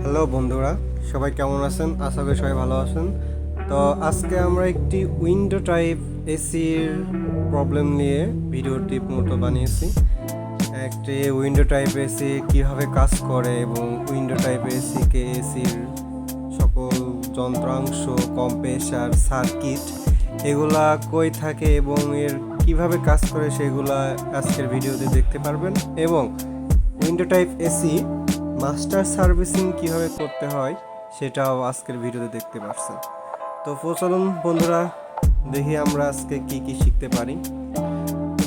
Hello বন্ধুরা, সবাই কেমন আছেন? আশা করি সবাই ভালো আছেন। তো আজকে আমরা একটি উইন্ডো টাইপ এসির প্রবলেম নিয়ে ভিডিওটি মূলত বানিয়েছি। একটি উইন্ডো টাইপ এসি কীভাবে কাজ করে এবং উইন্ডো টাইপ এসিকে এসির সকল যন্ত্রাংশ, কম্প্রেসার, সার্কিট এগুলা কই থাকে এবং এর কিভাবে কাজ করে সেগুলা আজকের ভিডিওতে দেখতে পারবেন। এবং window type AC master servicing কীভাবে করতে হয় সেটাও আজকের ভিডিওতে দেখতে পাচ্ছেন। তো চলুন বন্ধুরা, দেখি আমরা আজকে কি কি শিখতে পারি।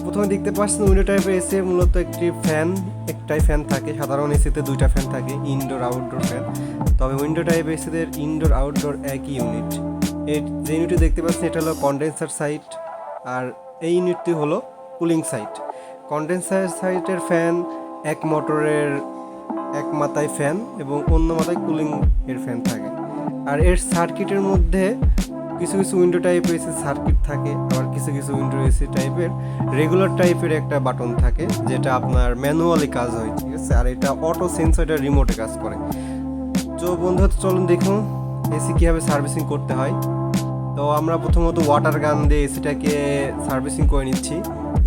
প্রথমে দেখতে পাচ্ছেন উইন্ডো টাইপের এসি মূলত একটাই ফ্যান থাকে। সাধারণ এসিতে দুইটা ফ্যান থাকে, ইনডোর আউটডোর ফ্যান। তবে উইন্ডো টাইপ এসিদের ইনডোর আউটডোর একই ইউনিট। যে ইউনিটটি দেখতে পাচ্ছেন এটা হলো কন্ডেন্সার সাইড, আর এই ইউনিটটি হলো কুলিং সাইড। কন্ডেন্সার সাইডের ফ্যান এক মোটরের এক মাথায় ফ্যান এবং অন্য মাথায় কুলিং এর ফ্যান থাকে। আর এর সার্কিটের মধ্যে কিছু কিছু উইন্ডো টাইপের এসি সার্কিট থাকে, আবার কিছু কিছু উইন্ডো এসি টাইপের রেগুলার টাইপের একটা বাটন থাকে যেটা আপনার ম্যানুয়ালি কাজ হয়, ঠিক আছে। আর এটা অটো সেন্সর, এটা রিমোটে কাজ করে। তো বন্ধুরা চলুন দেখুন এসি কীভাবে সার্ভিসিং করতে হয়। তো আমরা প্রথমত ওয়াটার গান দিয়ে এসিটাকে সার্ভিসিং করে নিচ্ছি।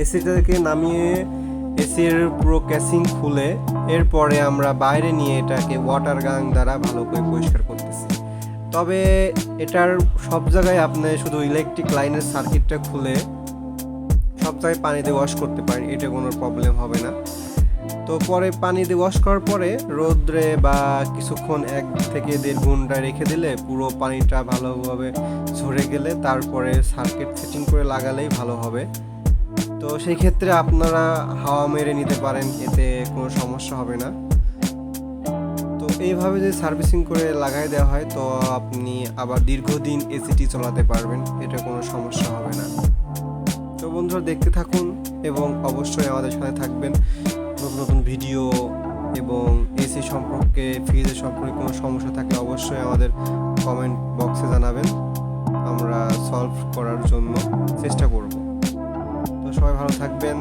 এসিটাকে নামিয়ে এসির পুরো ক্যাসিং খুলে এরপরে আমরা বাইরে নিয়ে এটাকে ওয়াটার গান দ্বারা ভালো করে পরিষ্কার করতেছি। তবে এটার সব জায়গায় আপনি শুধু ইলেকট্রিক লাইনের সার্কিটটা খুলে সব জায়গায় পানি দিয়ে ওয়াশ করতে পারেন, এটা কোনো প্রবলেম হবে না। তো পরে পানি দিয়ে ওয়াশ করার পরে রোদ্রে বা কিছুক্ষণ 1 থেকে 1.5 ঘন্টা রেখে দিলে পুরো পানিটা ভালোভাবে ঝরে গেলে তারপরে সার্কিট ফিটিং করে লাগালেই ভালো হবে। তো সেই ক্ষেত্রে আপনারা হাওয়া মেরে নিতে পারেন, এতে কোনো সমস্যা হবে না। তো এইভাবে যদি সার্ভিসিং করে লাগাই দেওয়া হয় তো আপনি আবার দীর্ঘদিন এসিটি চালাতে পারবেন, এটা কোনো সমস্যা হবে না। তো বন্ধুরা দেখতে থাকুন এবং অবশ্যই আমাদের সাথে থাকবেন। নতুন নতুন ভিডিও এবং এসি সম্পর্কে, ফ্রিজের সম্পর্কে কোনো সমস্যা থাকলে অবশ্যই আমাদের কমেন্ট বক্সে জানাবেন, আমরা সলভ করার জন্য চেষ্টা করব। তো সবাই ভালো থাকবেন।